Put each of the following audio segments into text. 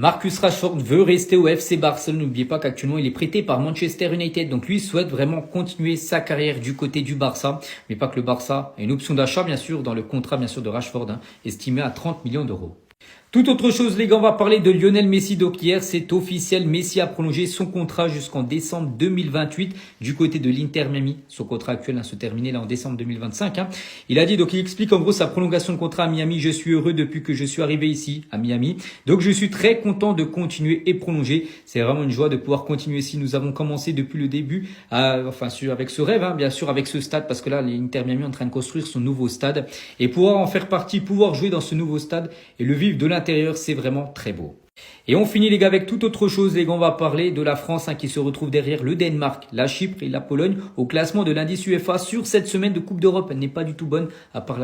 Marcus Rashford veut rester au FC Barcelone. N'oubliez pas qu'actuellement il est prêté par Manchester United. Donc lui souhaite vraiment continuer sa carrière du côté du Barça. Mais pas que le Barça a une option d'achat bien sûr dans le contrat bien sûr de Rashford, estimé à 30 millions d'euros. Toute autre chose les gars, on va parler de Lionel Messi. Donc hier c'est officiel, Messi a prolongé son contrat jusqu'en décembre 2028 du côté de l'Inter Miami. Son contrat actuel se terminait là en décembre 2025. Il a dit, donc il explique en gros sa prolongation de contrat à Miami. Je suis heureux depuis que je suis arrivé ici à Miami. Donc je suis très content de continuer et prolonger. C'est vraiment une joie de pouvoir continuer ici. Nous avons commencé depuis le début, avec ce rêve, bien sûr, avec ce stade, parce que là l'Inter Miami est en train de construire son nouveau stade et pouvoir en faire partie, pouvoir jouer dans ce nouveau stade et le vivre de l'intérieur, c'est vraiment très beau. Et on finit les gars avec toute autre chose. Les gars, on va parler de la France qui se retrouve derrière le Danemark, la Chypre et la Pologne au classement de l'indice UEFA sur cette semaine de Coupe d'Europe. Elle n'est pas du tout bonne à part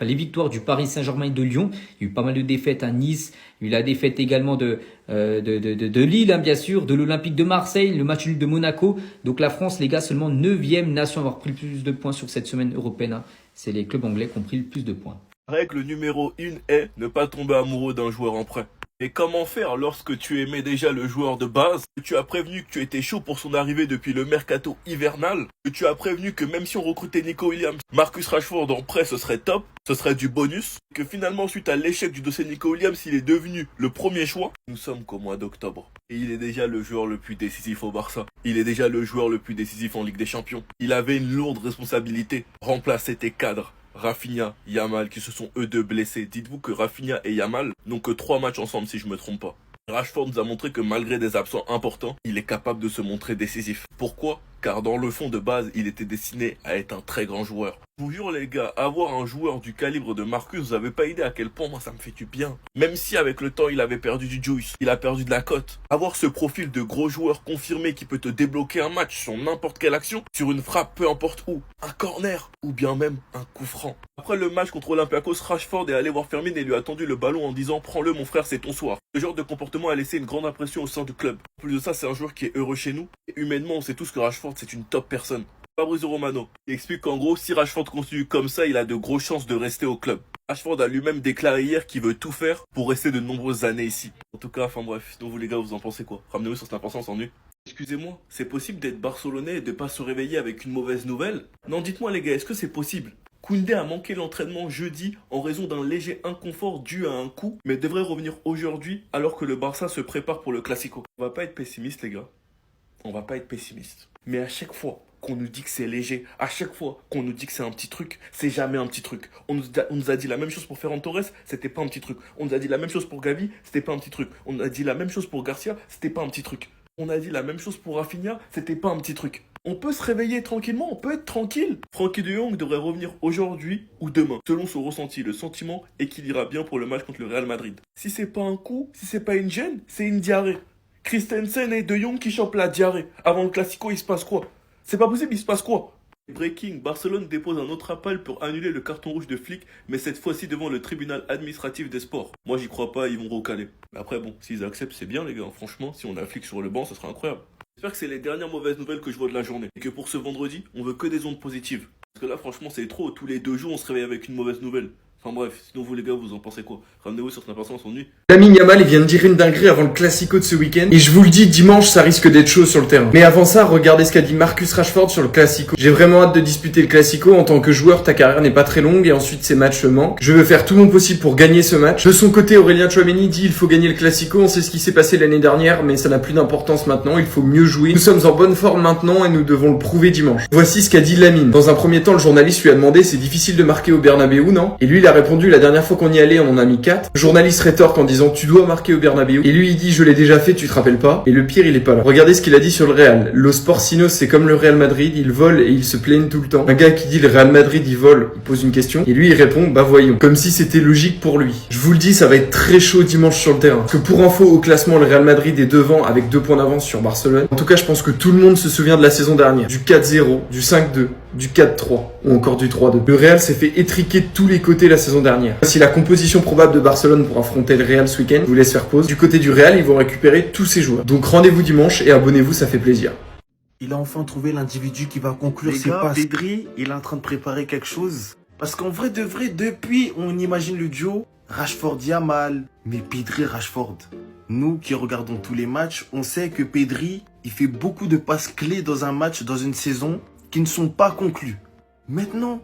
les victoires du Paris Saint-Germain et de Lyon. Il y a eu pas mal de défaites à Nice. Il y a eu la défaite également de Lille, bien sûr, de l'Olympique de Marseille, le match nul de Monaco. Donc la France, les gars, seulement 9e nation à avoir pris le plus de points sur cette semaine européenne. C'est les clubs anglais qui ont pris le plus de points. Règle numéro 1 est ne pas tomber amoureux d'un joueur en prêt. Et comment faire lorsque tu aimais déjà le joueur de base, que tu as prévenu que tu étais chaud pour son arrivée depuis le mercato hivernal, que tu as prévenu que même si on recrutait Nico Williams, Marcus Rashford en prêt ce serait top, ce serait du bonus, que finalement suite à l'échec du dossier Nico Williams, il est devenu le premier choix. Nous sommes qu'au mois d'octobre. Et il est déjà le joueur le plus décisif au Barça. Il est déjà le joueur le plus décisif en Ligue des Champions. Il avait une lourde responsabilité, remplacer tes cadres. Rafinha, Yamal qui se sont eux deux blessés. Dites-vous que Rafinha et Yamal n'ont que 3 matchs ensemble si je me trompe pas. Rashford nous a montré que malgré des absents importants, il est capable de se montrer décisif. Pourquoi ? Car dans le fond de base, il était destiné à être un très grand joueur. Je vous jure les gars, avoir un joueur du calibre de Marcus, vous avez pas idée à quel point moi ça me fait du bien. Même si avec le temps il avait perdu du juice, il a perdu de la cote. Avoir ce profil de gros joueur confirmé qui peut te débloquer un match sur n'importe quelle action, sur une frappe peu importe où, un corner ou bien même un coup franc. Après le match contre Olympiakos, Rashford est allé voir Firmino et lui a tendu le ballon en disant « Prends-le mon frère, c'est ton soir ». Ce genre de comportement a laissé une grande impression au sein du club. En plus de ça, c'est un joueur qui est heureux chez nous. Et humainement, on sait tous que Rashford c'est une top personne. Fabrizio Romano, il explique qu'en gros, si Rashford continue comme ça, il a de grosses chances de rester au club. Rashford a lui-même déclaré hier qu'il veut tout faire pour rester de nombreuses années ici. En tout cas, enfin bref, sinon vous les gars, vous en pensez quoi? Ramenez-vous sur cette importance en nu. Excusez-moi, c'est possible d'être barcelonais et de pas se réveiller avec une mauvaise nouvelle? Non, dites-moi les gars, est-ce que c'est possible? Koundé a manqué l'entraînement jeudi en raison d'un léger inconfort dû à un coup, mais devrait revenir aujourd'hui alors que le Barça se prépare pour le Classico. On va pas être pessimiste les gars, on va pas être pessimiste. Mais à chaque fois qu'on nous dit que c'est léger, à chaque fois qu'on nous dit que c'est un petit truc, c'est jamais un petit truc. On nous a dit la même chose pour Ferran Torres, c'était pas un petit truc. On nous a dit la même chose pour Gavi, c'était pas un petit truc. On nous a dit la même chose pour Garcia, c'était pas un petit truc. On a dit la même chose pour Rafinha, c'était pas un petit truc. On peut se réveiller tranquillement, on peut être tranquille. Frankie de Jong devrait revenir aujourd'hui ou demain, selon son ressenti. Le sentiment est qu'il ira bien pour le match contre le Real Madrid. Si c'est pas un coup, si c'est pas une gêne, c'est une diarrhée. Christensen et de Jong qui chopent la diarrhée. Avant le Classico, il se passe quoi? C'est pas possible, il se passe quoi? Breaking, Barcelone dépose un autre appel pour annuler le carton rouge de flic, mais cette fois-ci devant le tribunal administratif des sports. Moi j'y crois pas, ils vont recaler. Mais après bon, s'ils acceptent c'est bien les gars, franchement, si on a un flic sur le banc, ça serait incroyable. J'espère que c'est les dernières mauvaises nouvelles que je vois de la journée, et que pour ce vendredi, on veut que des ondes positives. Parce que là franchement c'est trop, tous les 2 jours on se réveille avec une mauvaise nouvelle. Enfin bref, sinon vous les gars, vous en pensez quoi? Ramenez-vous sur cette impatience en nuit. Lamine Yamal, il vient de dire une dinguerie avant le Classico de ce week-end. Et je vous le dis, dimanche, ça risque d'être chaud sur le terrain. Mais avant ça, regardez ce qu'a dit Marcus Rashford sur le Classico. J'ai vraiment hâte de disputer le Classico. En tant que joueur, ta carrière n'est pas très longue et ensuite ces matchs manquent. Je veux faire tout mon possible pour gagner ce match. De son côté, Aurélien Tchouaméni dit il faut gagner le Classico. On sait ce qui s'est passé l'année dernière, mais ça n'a plus d'importance maintenant. Il faut mieux jouer. Nous sommes en bonne forme maintenant et nous devons le prouver dimanche. Voici ce qu'a dit Lamine. Dans un premier temps, le journaliste lui a demandé c'est difficile de marquer au Bernabéu, non? Et lui, il a répondu la dernière fois qu'on y allait, on en a mis 4. Le journaliste rétorque en disant tu dois marquer au Bernabéu. Et lui il dit je l'ai déjà fait, tu te rappelles pas? Et le pire il est pas là. Regardez ce qu'il a dit sur le Real. Los Sporcinos c'est comme le Real Madrid, ils volent et ils se plaignent tout le temps. Un gars qui dit le Real Madrid il vole, il pose une question et lui il répond bah voyons. Comme si c'était logique pour lui. Je vous le dis, ça va être très chaud dimanche sur le terrain. Parce que pour info au classement le Real Madrid est devant avec 2 points d'avance sur Barcelone. En tout cas je pense que tout le monde se souvient de la saison dernière. Du 4-0, du 5-2, du 4-3 ou encore du 3-2. Le Real s'est fait étriquer de tous les côtés la saison dernière. Voici la composition probable de Barcelone pour affronter le Real ce week-end. Je vous laisse faire pause. Du côté du Real, ils vont récupérer tous ces joueurs. Donc rendez-vous dimanche et abonnez-vous, ça fait plaisir. Il a enfin trouvé l'individu qui va conclure ses passes. Pedri, il est en train de préparer quelque chose. Parce qu'en vrai de vrai, depuis on imagine le duo Rashford Yamal, mais Pedri Rashford. Nous qui regardons tous les matchs, on sait que Pedri, il fait beaucoup de passes clés dans un match, dans une saison, qui ne sont pas conclues. Maintenant,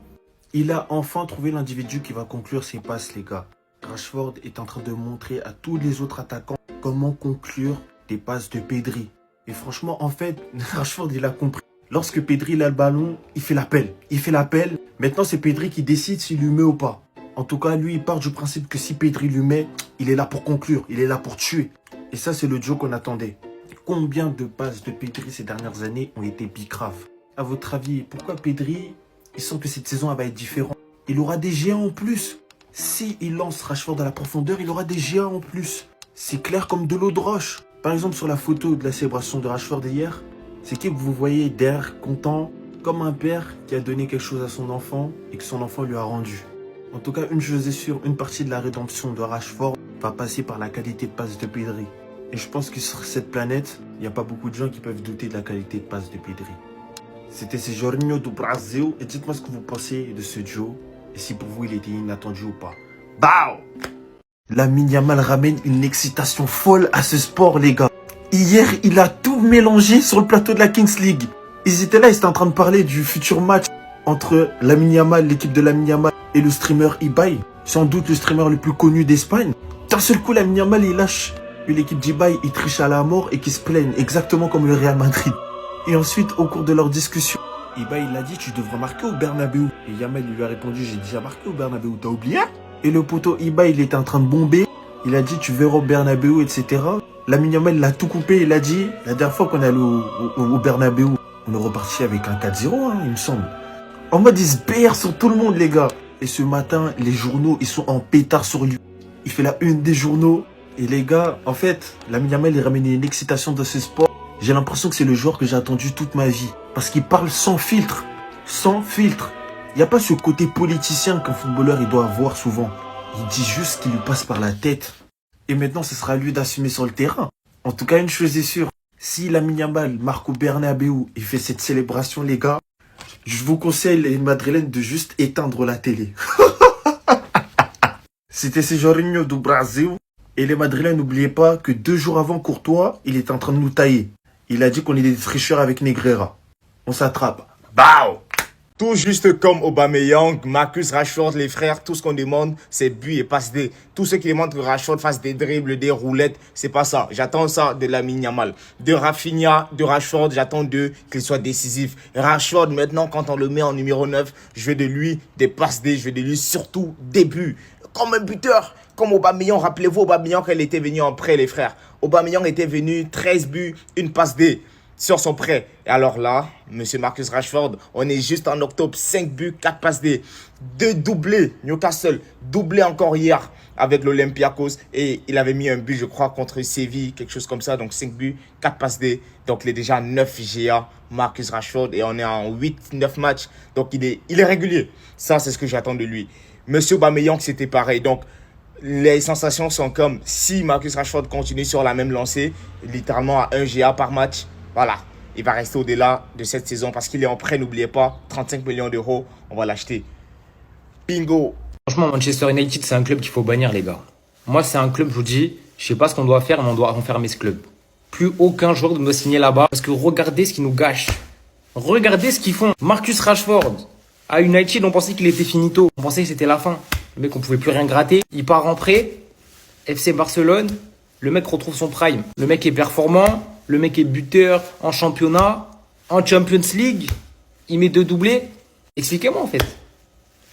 il a enfin trouvé l'individu qui va conclure ses passes, les gars. Rashford est en train de montrer à tous les autres attaquants comment conclure des passes de Pedri. Et franchement, en fait, Rashford, il a compris. Lorsque Pedri il a le ballon, il fait l'appel. Il fait l'appel. Maintenant, c'est Pedri qui décide s'il lui met ou pas. En tout cas, lui, il part du principe que si Pedri lui met, il est là pour conclure. Il est là pour tuer. Et ça, c'est le Joe qu'on attendait. Combien de passes de Pedri ces dernières années ont été bicraves? À votre avis, pourquoi Pedri, il sent que cette saison elle va être différente? Il aura des géants en plus. Si il lance Rashford à la profondeur, il aura des géants en plus. C'est clair comme de l'eau de roche. Par exemple, sur la photo de la célébration de Rashford hier, c'est qui que vous voyez derrière, content, comme un père qui a donné quelque chose à son enfant et que son enfant lui a rendu. En tout cas, une chose est sûre, une partie de la rédemption de Rashford va passer par la qualité de passe de Pedri. Et je pense que sur cette planète, il n'y a pas beaucoup de gens qui peuvent douter de la qualité de passe de Pedri. C'était ce Jorginho do Brasil et dites-moi ce que vous pensez de ce duo et si pour vous il était inattendu ou pas. Bao! Lamine Yamal ramène une excitation folle à ce sport, les gars. Hier, il a tout mélangé sur le plateau de la Kings League. Ils étaient là, ils étaient en train de parler du futur match entre Lamine Yamal, l'équipe de Lamine Yamal et le streamer Ibai. Sans doute le streamer le plus connu d'Espagne. D'un seul coup, Lamine Yamal, il lâche l'équipe d'Ibai, il triche à la mort et qui se plaignent, exactement comme le Real Madrid. Et ensuite, au cours de leur discussion, Ibai, il a dit, tu devrais marquer au Bernabéu. Et Yamal, il lui a répondu, j'ai déjà marqué au Bernabéu, t'as oublié? Et le poteau Ibai, il était en train de bomber. Il a dit, tu verras au Bernabéu, etc. Lamine Yamal, il a tout coupé. Il a dit, la dernière fois qu'on est allé au Bernabéu, on est reparti avec un 4-0, hein, il me semble. En mode, il se BR sur tout le monde, les gars. Et ce matin, les journaux, ils sont en pétard sur lui. Il fait la une des journaux. Et les gars, en fait, Lamine Yamal, il ramène une excitation dans ce sport. J'ai l'impression que c'est le joueur que j'ai attendu toute ma vie. Parce qu'il parle sans filtre. Sans filtre. Il n'y a pas ce côté politicien qu'un footballeur il doit avoir souvent. Il dit juste ce qui lui passe par la tête. Et maintenant, ce sera à lui d'assumer sur le terrain. En tout cas, une chose est sûre. Si Lamine Yamal marque au Bernabéu et fait cette célébration, les gars, je vous conseille, les Madrilènes, de juste éteindre la télé. C'était ce Jorginho do Brasil. Et les Madrilènes, n'oubliez pas que 2 jours avant Courtois, il était en train de nous tailler. Il a dit qu'on est des tricheurs avec Negreira. On s'attrape. Bao! Tout juste comme Aubameyang, Marcus Rashford, les frères, tout ce qu'on demande, c'est but et passe D. Tous ceux qui demandent que Rashford fasse des dribbles, des roulettes, c'est pas ça. J'attends ça de Lamine Yamal. De Rafinha, de Rashford, j'attends qu'il soit décisif. Rashford, maintenant, quand on le met en numéro 9, je veux de lui des passes D, je veux de lui surtout des buts. Comme un buteur, comme Aubameyang. Rappelez-vous, Aubameyang, elle était venue en prêt, les frères. Aubameyang était venu 13 buts, une passe D. Sur son prêt. Et alors là, monsieur Marcus Rashford, on est juste en octobre, 5 buts, 4 passes D, 2 doublés, Newcastle, doublé encore hier avec l'Olympiakos et il avait mis un but, je crois, contre Séville, quelque chose comme ça, donc 5 buts, 4 passes D, donc il est déjà 9 GA, Marcus Rashford, et on est en 8-9 matchs, donc il est régulier. Ça, c'est ce que j'attends de lui. Monsieur Aubameyang, c'était pareil, donc les sensations sont comme si Marcus Rashford continue sur la même lancée, littéralement à 1 GA par match. Voilà, il va rester au-delà de cette saison parce qu'il est en prêt, n'oubliez pas, 35 millions d'euros, on va l'acheter. Bingo. Franchement, Manchester United, c'est un club qu'il faut bannir, les gars. Moi, c'est un club, je vous dis, je sais pas ce qu'on doit faire, mais on doit renfermer ce club. Plus aucun joueur ne doit signer là-bas parce que regardez ce qu'ils nous gâchent. Regardez ce qu'ils font. Marcus Rashford, à United, on pensait qu'il était finito. On pensait que c'était la fin. Le mec, on pouvait plus rien gratter. Il part en prêt, FC Barcelone, le mec retrouve son prime. Le mec est performant. Le mec est buteur en championnat, en Champions League. Il met 2 doublés. Expliquez-moi en fait.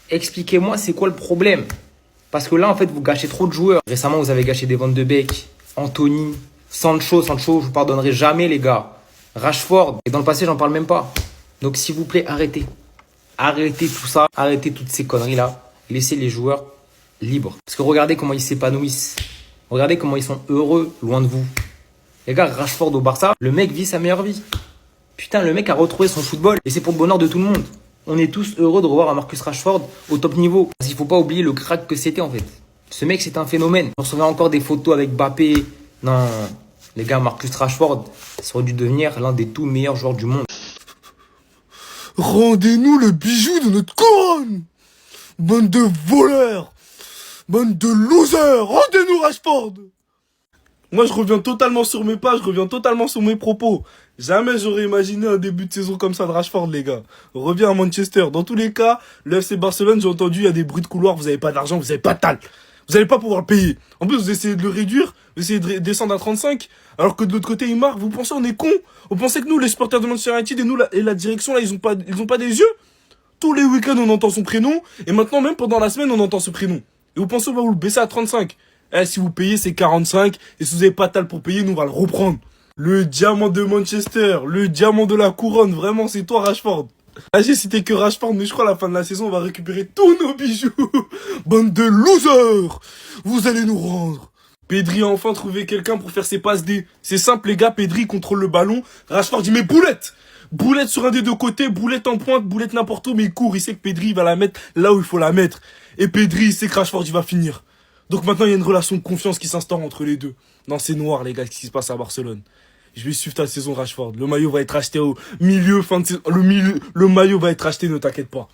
Expliquez-moi c'est quoi le problème. Parce que là en fait vous gâchez trop de joueurs. Récemment vous avez gâché des Van de Beek, Anthony, Sancho, je vous pardonnerai jamais les gars. Rashford. Et dans le passé j'en parle même pas. Donc s'il vous plaît arrêtez. Arrêtez tout ça. Arrêtez toutes ces conneries là. Laissez les joueurs libres. Parce que regardez comment ils s'épanouissent. Regardez comment ils sont heureux loin de vous. Les gars, Rashford au Barça, le mec vit sa meilleure vie. Putain, le mec a retrouvé son football et c'est pour le bonheur de tout le monde. On est tous heureux de revoir un Marcus Rashford au top niveau. Parce qu'il faut pas oublier le crack que c'était en fait. Ce mec, c'est un phénomène. On se souvient encore des photos avec Mbappé. Non, les gars, Marcus Rashford, ça aurait dû devenir l'un des tout meilleurs joueurs du monde. Rendez-nous le bijou de notre couronne, bande de voleurs, Bande de losers, rendez-nous Rashford. Moi, je reviens totalement sur mes pas, je reviens totalement sur mes propos. Jamais j'aurais imaginé un début de saison comme ça de Rashford, les gars. Reviens à Manchester. Dans tous les cas, le FC Barcelone, j'ai entendu, il y a des bruits de couloir, vous avez pas d'argent, vous avez pas de tal. Vous allez pas pouvoir le payer. En plus, vous essayez de le réduire, vous essayez de descendre à 35, alors que de l'autre côté, il marque. Vous pensez, on est cons? Vous pensez que nous, les supporters de Manchester United et nous, et la direction, là, ils ont pas des yeux? Tous les week-ends, on entend son prénom, et maintenant, même pendant la semaine, on entend ce prénom. Et vous pensez, on va vous le baisser à 35? Eh, si vous payez, c'est 45. Et si vous avez pas de tal pour payer, nous, on va le reprendre. Le diamant de Manchester. Le diamant de la couronne. Vraiment, c'est toi, Rashford. Là, j'ai cité que Rashford, mais je crois à la fin de la saison, on va récupérer tous nos bijoux. Bande de losers. Vous allez nous rendre. Pedri a enfin trouvé quelqu'un pour faire ses passes D. C'est simple, les gars. Pedri contrôle le ballon. Rashford, il met boulette. Boulette sur un des deux côtés, boulette en pointe, boulette n'importe où, mais il court. Il sait que Pedri, il va la mettre là où il faut la mettre. Et Pedri, il sait que Rashford, il va finir. Donc maintenant, il y a une relation de confiance qui s'instaure entre les deux. Non, c'est noir, les gars, ce qui se passe à Barcelone. Je vais suivre ta saison, Rashford. Le maillot va être acheté au milieu, fin de saison. Le maillot va être acheté, ne t'inquiète pas.